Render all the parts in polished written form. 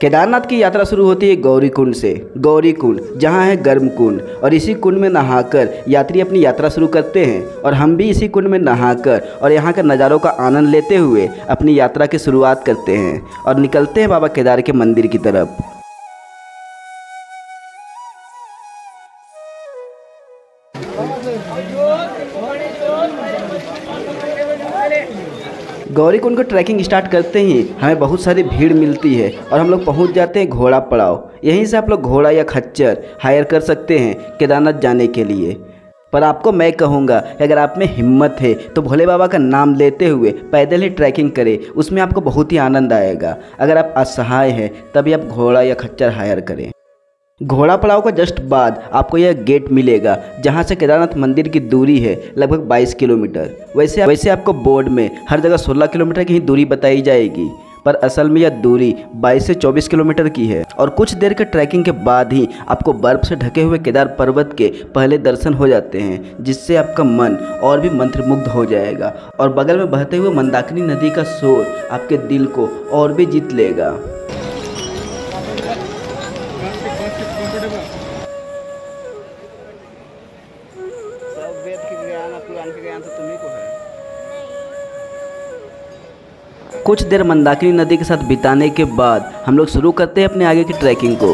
केदारनाथ की यात्रा शुरू होती है गौरी कुंड से। गौरी कुंड जहाँ है गर्म कुंड, और इसी कुंड में नहाकर यात्री अपनी यात्रा शुरू करते हैं। और हम भी इसी कुंड में नहाकर और यहाँ के नज़ारों का आनंद लेते हुए अपनी यात्रा की शुरुआत करते हैं और निकलते हैं बाबा केदार के मंदिर की तरफ। गौरी कुंड को ट्रैकिंग स्टार्ट करते ही हमें बहुत सारी भीड़ मिलती है और हम लोग पहुंच जाते हैं घोड़ा पड़ाव। यहीं से आप लोग घोड़ा या खच्चर हायर कर सकते हैं केदारनाथ जाने के लिए। पर आपको मैं कहूँगा कि अगर आप में हिम्मत है तो भोले बाबा का नाम लेते हुए पैदल ही ट्रैकिंग करें, उसमें आपको बहुत ही आनंद आएगा। अगर आप असहाय हैं तभी आप घोड़ा या खच्चर हायर करें। घोड़ा पड़ाव का जस्ट बाद आपको यह गेट मिलेगा जहां से केदारनाथ मंदिर की दूरी है लगभग 22 किलोमीटर। वैसे आपको बोर्ड में हर जगह 16 किलोमीटर की ही दूरी बताई जाएगी, पर असल में यह दूरी 22 से 24 किलोमीटर की है। और कुछ देर के ट्रैकिंग के बाद ही आपको बर्फ़ से ढके हुए केदार पर्वत के पहले दर्शन हो जाते हैं, जिससे आपका मन और भी मंत्रमुग्ध हो जाएगा। और बगल में बहते हुए मंदाकिनी नदी का शोर आपके दिल को और भी जीत लेगा। कुछ देर मंदाकिनी नदी के साथ बिताने के बाद हम लोग शुरू करते हैं अपने आगे की ट्रैकिंग को।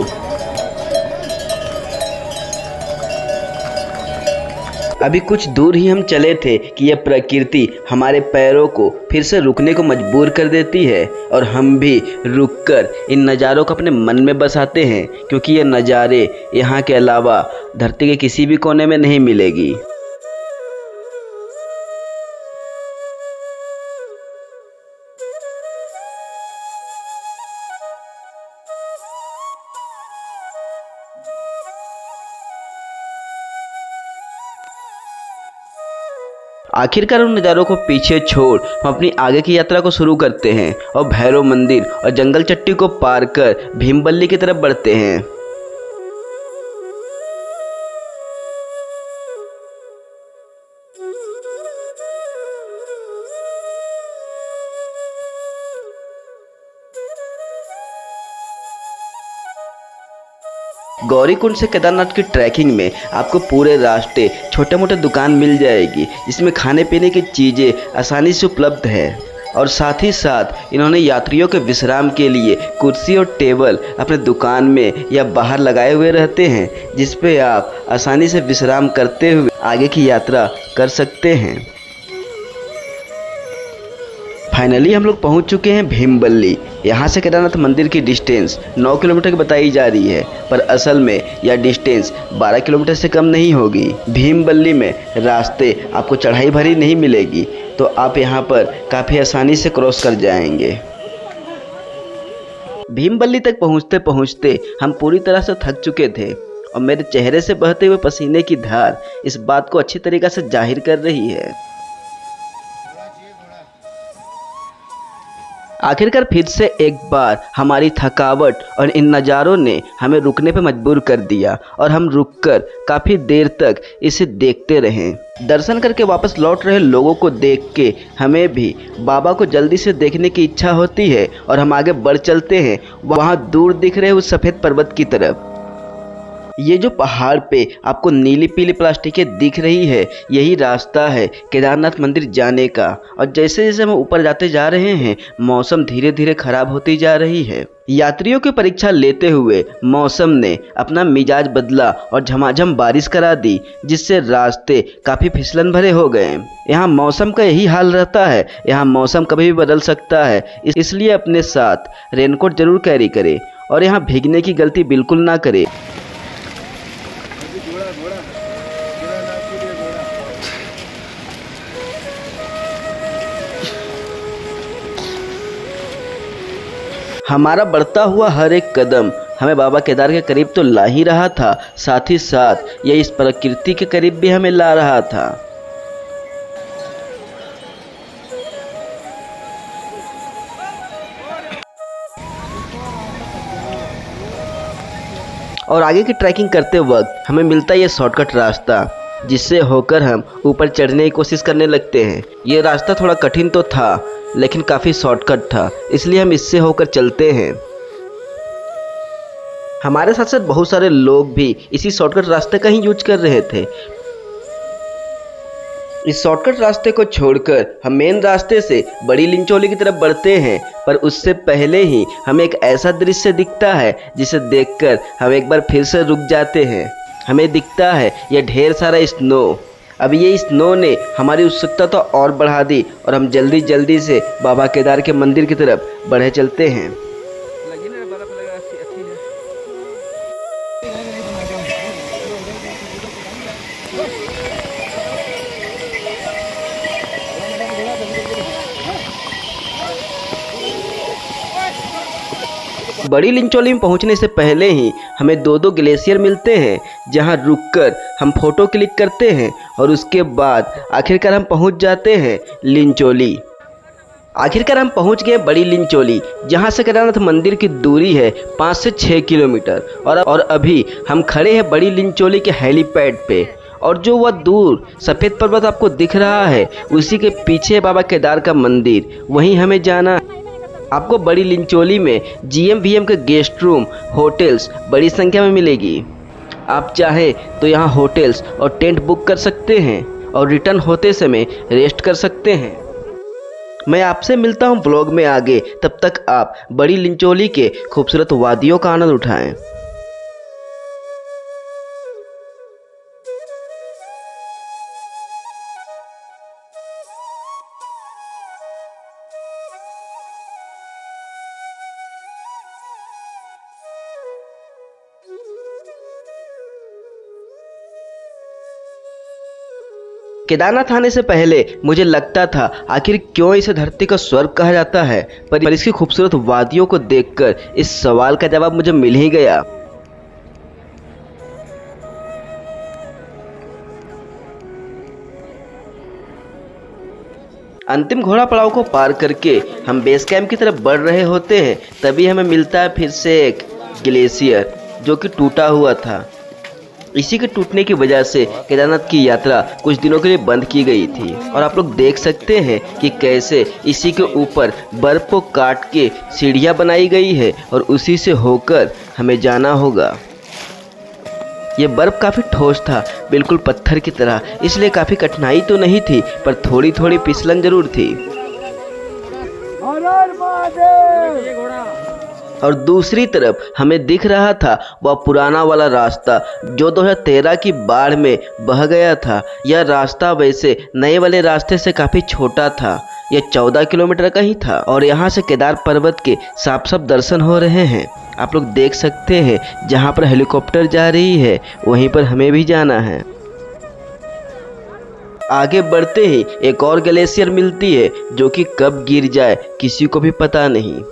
अभी कुछ दूर ही हम चले थे कि यह प्रकृति हमारे पैरों को फिर से रुकने को मजबूर कर देती है और हम भी रुककर इन नज़ारों को अपने मन में बसाते हैं, क्योंकि ये नज़ारे यहाँ के अलावा धरती के किसी भी कोने में नहीं मिलेगी। आखिरकार उन नज़ारों को पीछे छोड़ हम अपनी आगे की यात्रा को शुरू करते हैं और भैरव मंदिर और जंगल चट्टी को पार कर भीमबल्ली की तरफ बढ़ते हैं। गौरी कुंड से केदारनाथ की ट्रैकिंग में आपको पूरे रास्ते छोटे मोटे दुकान मिल जाएगी, जिसमें खाने पीने की चीज़ें आसानी से उपलब्ध है। और साथ ही साथ इन्होंने यात्रियों के विश्राम के लिए कुर्सी और टेबल अपने दुकान में या बाहर लगाए हुए रहते हैं, जिस पे आप आसानी से विश्राम करते हुए आगे की यात्रा कर सकते हैं। फाइनली हम लोग पहुंच चुके हैं भीमबल्ली। यहाँ से केदारनाथ मंदिर की डिस्टेंस 9 किलोमीटर की बताई जा रही है, पर असल में यह डिस्टेंस 12 किलोमीटर से कम नहीं होगी। भीमबल्ली में रास्ते आपको चढ़ाई भरी नहीं मिलेगी, तो आप यहाँ पर काफ़ी आसानी से क्रॉस कर जाएंगे। भीमबल्ली तक पहुँचते पहुँचते हम पूरी तरह से थक चुके थे और मेरे चेहरे से बहते हुए पसीने की धार इस बात को अच्छी तरीक़े से जाहिर कर रही है। आखिरकार फिर से एक बार हमारी थकावट और इन नज़ारों ने हमें रुकने पर मजबूर कर दिया और हम रुककर काफ़ी देर तक इसे देखते रहे। दर्शन करके वापस लौट रहे लोगों को देख के हमें भी बाबा को जल्दी से देखने की इच्छा होती है और हम आगे बढ़ चलते हैं वहाँ दूर दिख रहे उस सफ़ेद पर्वत की तरफ। ये जो पहाड़ पे आपको नीली पीली प्लास्टिकें दिख रही है, यही रास्ता है केदारनाथ मंदिर जाने का। और जैसे जैसे हम ऊपर जाते जा रहे हैं, मौसम धीरे धीरे खराब होती जा रही है। यात्रियों की परीक्षा लेते हुए मौसम ने अपना मिजाज बदला और झमाझम बारिश करा दी, जिससे रास्ते काफ़ी फिसलन भरे हो गए। यहाँ मौसम का यही हाल रहता है, यहाँ मौसम कभी भी बदल सकता है, इसलिए अपने साथ रेनकोट जरूर कैरी करें और यहाँ भीगने की गलती बिल्कुल ना करें। हमारा बढ़ता हुआ हर एक कदम हमें बाबा केदार के करीब तो ला ही रहा था, साथ ही साथ यह इस प्रकृति के करीब भी हमें ला रहा था। और आगे की ट्रैकिंग करते वक्त हमें मिलता है ये शॉर्टकट रास्ता, जिससे होकर हम ऊपर चढ़ने की कोशिश करने लगते हैं। ये रास्ता थोड़ा कठिन तो था, लेकिन काफ़ी शॉर्टकट था, इसलिए हम इससे होकर चलते हैं। हमारे साथ साथ बहुत सारे लोग भी इसी शॉर्टकट रास्ते का ही यूज कर रहे थे। इस शॉर्टकट रास्ते को छोड़कर हम मेन रास्ते से बड़ी लिंचोली की तरफ बढ़ते हैं, पर उससे पहले ही हमें एक ऐसा दृश्य दिखता है जिसे देखकर हम एक बार फिर से रुक जाते हैं। हमें दिखता है यह ढेर सारा स्नो। अब ये स्नो ने हमारी उत्सुकता तो और बढ़ा दी और हम जल्दी जल्दी से बाबा केदार के मंदिर की तरफ बढ़े चलते हैं। बड़ी लिंचोली में पहुंचने से पहले ही हमें दो ग्लेशियर मिलते हैं, जहां रुककर हम फोटो क्लिक करते हैं और उसके बाद आखिरकार हम पहुंच जाते हैं लिंचोली। आखिरकार हम पहुंच गए बड़ी लिंचोली, जहां से केदारनाथ मंदिर की दूरी है 5 से 6 किलोमीटर। और अभी हम खड़े हैं बड़ी लिंचोली के हेलीपैड पे, और जो वह दूर सफ़ेद पर्वत आपको दिख रहा है उसी के पीछे बाबा केदार का मंदिर, वहीं हमें जाना। आपको बड़ी लिंचोली में GMVM के गेस्ट रूम, होटल्स बड़ी संख्या में मिलेगी। आप चाहें तो यहाँ होटल्स और टेंट बुक कर सकते हैं और रिटर्न होते समय रेस्ट कर सकते हैं। मैं आपसे मिलता हूँ ब्लॉग में आगे, तब तक आप बड़ी लिंचोली के खूबसूरत वादियों का आनंद उठाएं। केदारनाथ आने से पहले मुझे लगता था आखिर क्यों इसे धरती का स्वर्ग कहा जाता है, पर इसकी खूबसूरत वादियों को देखकर इस सवाल का जवाब मुझे मिल ही गया। अंतिम घोड़ा पड़ाव को पार करके हम बेस कैंप की तरफ बढ़ रहे होते हैं, तभी हमें मिलता है फिर से एक ग्लेशियर जो कि टूटा हुआ था। इसी के टूटने की वजह से केदारनाथ की यात्रा कुछ दिनों के लिए बंद की गई थी। और आप लोग देख सकते हैं कि कैसे इसी के ऊपर बर्फ को काट के सीढ़ियाँ बनाई गई है और उसी से होकर हमें जाना होगा। ये बर्फ काफ़ी ठोस था, बिल्कुल पत्थर की तरह, इसलिए काफ़ी कठिनाई तो नहीं थी, पर थोड़ी थोड़ी फिसलन जरूर थी। और दूसरी तरफ हमें दिख रहा था वह पुराना वाला रास्ता जो 2013 की बाढ़ में बह गया था। यह रास्ता वैसे नए वाले रास्ते से काफ़ी छोटा था, यह 14 किलोमीटर का ही था। और यहाँ से केदार पर्वत के साफ साफ दर्शन हो रहे हैं। आप लोग देख सकते हैं जहाँ पर हेलीकॉप्टर जा रही है वहीं पर हमें भी जाना है। आगे बढ़ते ही एक और ग्लेशियर मिलती है जो कि कब गिर जाए किसी को भी पता नहीं,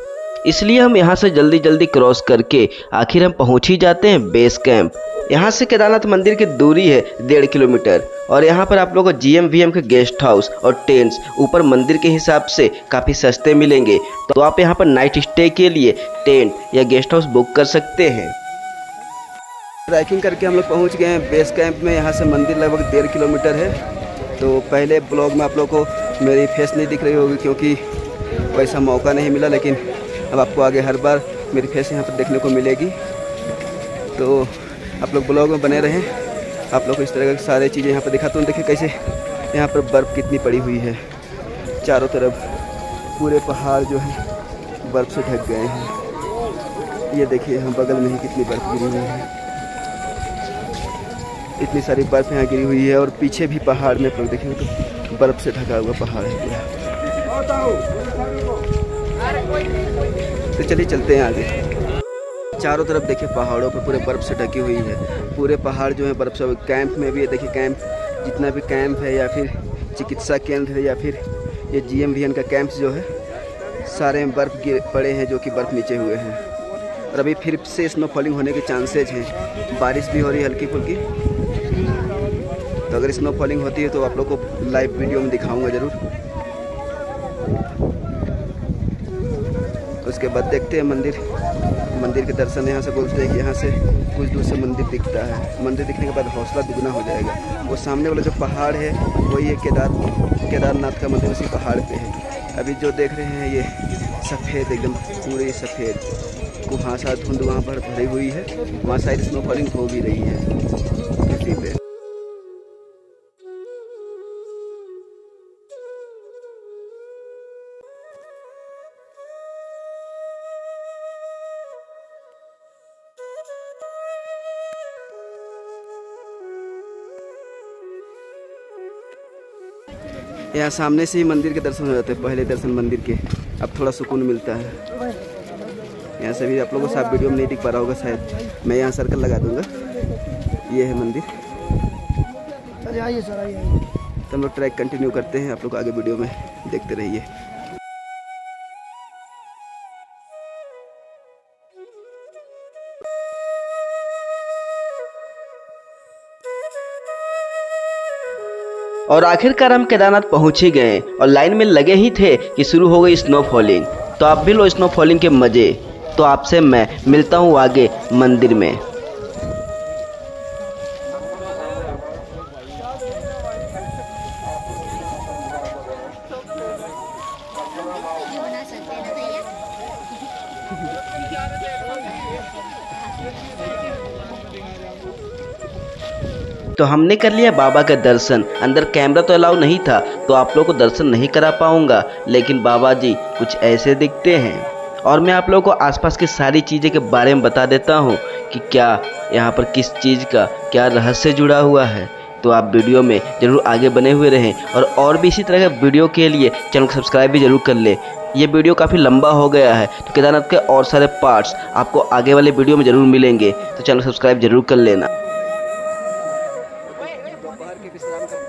इसलिए हम यहाँ से जल्दी जल्दी क्रॉस करके आखिर हम पहुँच ही जाते हैं बेस कैंप। यहाँ से केदारनाथ मंदिर की दूरी है 1.5 किलोमीटर और यहाँ पर आप लोगों को GMVM के गेस्ट हाउस और टेंट्स ऊपर मंदिर के हिसाब से काफ़ी सस्ते मिलेंगे, तो आप यहाँ पर नाइट स्टे के लिए टेंट या गेस्ट हाउस बुक कर सकते हैं। ट्रैकिंग करके हम लोग पहुँच गए हैं बेस कैंप में। यहाँ से मंदिर लगभग 1.5 किलोमीटर है। तो पहले ब्लॉग में आप लोग को मेरी फेस नहीं दिख रही होगी क्योंकि वैसा मौका नहीं मिला, लेकिन अब आपको आगे हर बार मेरी फेस यहाँ पर देखने को मिलेगी। तो आप लोग ब्लॉग में बने रहें, आप लोग को इस तरह की सारी चीज़ें यहाँ पर दिखाता हूँ। देखिए कैसे यहाँ पर बर्फ़ कितनी पड़ी हुई है, चारों तरफ पूरे पहाड़ जो है बर्फ़ से ढक गए हैं। ये देखिए यहाँ बगल में ही कितनी बर्फ़ गिरी हुई है, इतनी सारी बर्फ़ यहाँ गिरी हुई है। और पीछे भी पहाड़ में पर देखिए तो बर्फ़ से ढका हुआ पहाड़ है पूरा। तो चलिए चलते हैं आगे। चारों तरफ देखिए पहाड़ों पर पूरे बर्फ़ से ढकी हुई है, पूरे पहाड़ जो है बर्फ़ से। कैंप में भी है, देखिए कैंप जितना भी कैंप है या फिर चिकित्सा केंद्र है या फिर ये GMVM का कैंप जो है, सारे में बर्फ़ गिर पड़े हैं जो कि बर्फ़ नीचे हुए हैं। और अभी फिर से स्नोफॉलिंग होने के चांसेज हैं, बारिश भी हो रही है हल्की फुल्की। तो अगर स्नोफॉलिंग होती है तो आप लोग को लाइव वीडियो में दिखाऊंगा ज़रूर। उसके बाद देखते हैं मंदिर के दर्शन। यहाँ से बोलते हैं कि यहाँ से कुछ दूर से मंदिर दिखता है। मंदिर दिखने के बाद हौसला दुगना हो जाएगा। वो सामने वाला जो पहाड़ है वही है केदारनाथ का मंदिर, उसी पहाड़ पे है। अभी जो देख रहे हैं ये सफ़ेद, एकदम पूरे सफ़ेद वहाँ शायद धुंध वहाँ पर भरी हुई है, वहाँ शायद स्नोफॉलिंग हो भी रही है इसी पे। यहाँ सामने से ही मंदिर के दर्शन हो जाते हैं, पहले दर्शन मंदिर के। अब थोड़ा सुकून मिलता है। यहाँ से भी आप लोगों को साफ वीडियो में नहीं दिख पा रहा होगा शायद, मैं यहाँ सर्कल लगा दूंगा। ये है मंदिर। आइए सर, आइए। तो हम लोग ट्रैक कंटिन्यू करते हैं, आप लोग आगे वीडियो में देखते रहिए। और आखिरकार हम केदारनाथ पहुंच ही गए और लाइन में लगे ही थे कि शुरू हो गई स्नोफॉलिंग। तो आप भी लो स्नोफॉलिंग के मज़े। तो आपसे मैं मिलता हूं आगे मंदिर में। तो हमने कर लिया बाबा का दर्शन। अंदर कैमरा तो अलाउ नहीं था तो आप लोगों को दर्शन नहीं करा पाऊंगा, लेकिन बाबा जी कुछ ऐसे दिखते हैं। और मैं आप लोगों को आसपास की सारी चीज़ें के बारे में बता देता हूँ कि क्या यहाँ पर किस चीज़ का क्या रहस्य जुड़ा हुआ है। तो आप वीडियो में ज़रूर आगे बने हुए रहें और भी इसी तरह के वीडियो के लिए चैनल को सब्सक्राइब भी ज़रूर कर ले। ये वीडियो काफ़ी लंबा हो गया है तो केदारनाथ के और सारे पार्ट्स आपको आगे वाले वीडियो में ज़रूर मिलेंगे, तो चैनल को सब्सक्राइब ज़रूर कर लेना।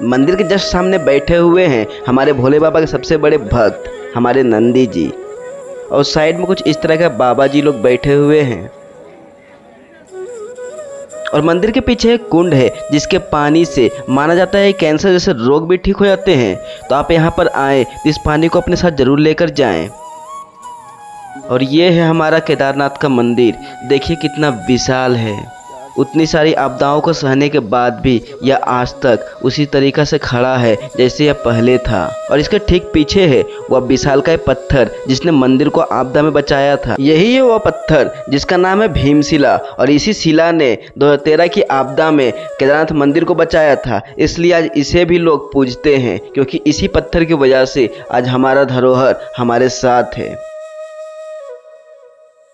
मंदिर के जस्ट सामने बैठे हुए हैं हमारे भोले बाबा के सबसे बड़े भक्त हमारे नंदी जी, और साइड में कुछ इस तरह के बाबा जी लोग बैठे हुए हैं। और मंदिर के पीछे एक कुंड है जिसके पानी से माना जाता है कैंसर जैसे रोग भी ठीक हो जाते हैं। तो आप यहाँ पर आए तो इस पानी को अपने साथ जरूर लेकर जाएं। और ये है हमारा केदारनाथ का मंदिर। देखिए कितना विशाल है। उतनी सारी आपदाओं को सहने के बाद भी यह आज तक उसी तरीक़ा से खड़ा है जैसे यह पहले था। और इसके ठीक पीछे है वह विशालकाय पत्थर जिसने मंदिर को आपदा में बचाया था। यही है वह पत्थर जिसका नाम है भीमशिला, और इसी शिला ने 2013 की आपदा में केदारनाथ मंदिर को बचाया था। इसलिए आज इसे भी लोग पूजते हैं, क्योंकि इसी पत्थर की वजह से आज हमारा धरोहर हमारे साथ है।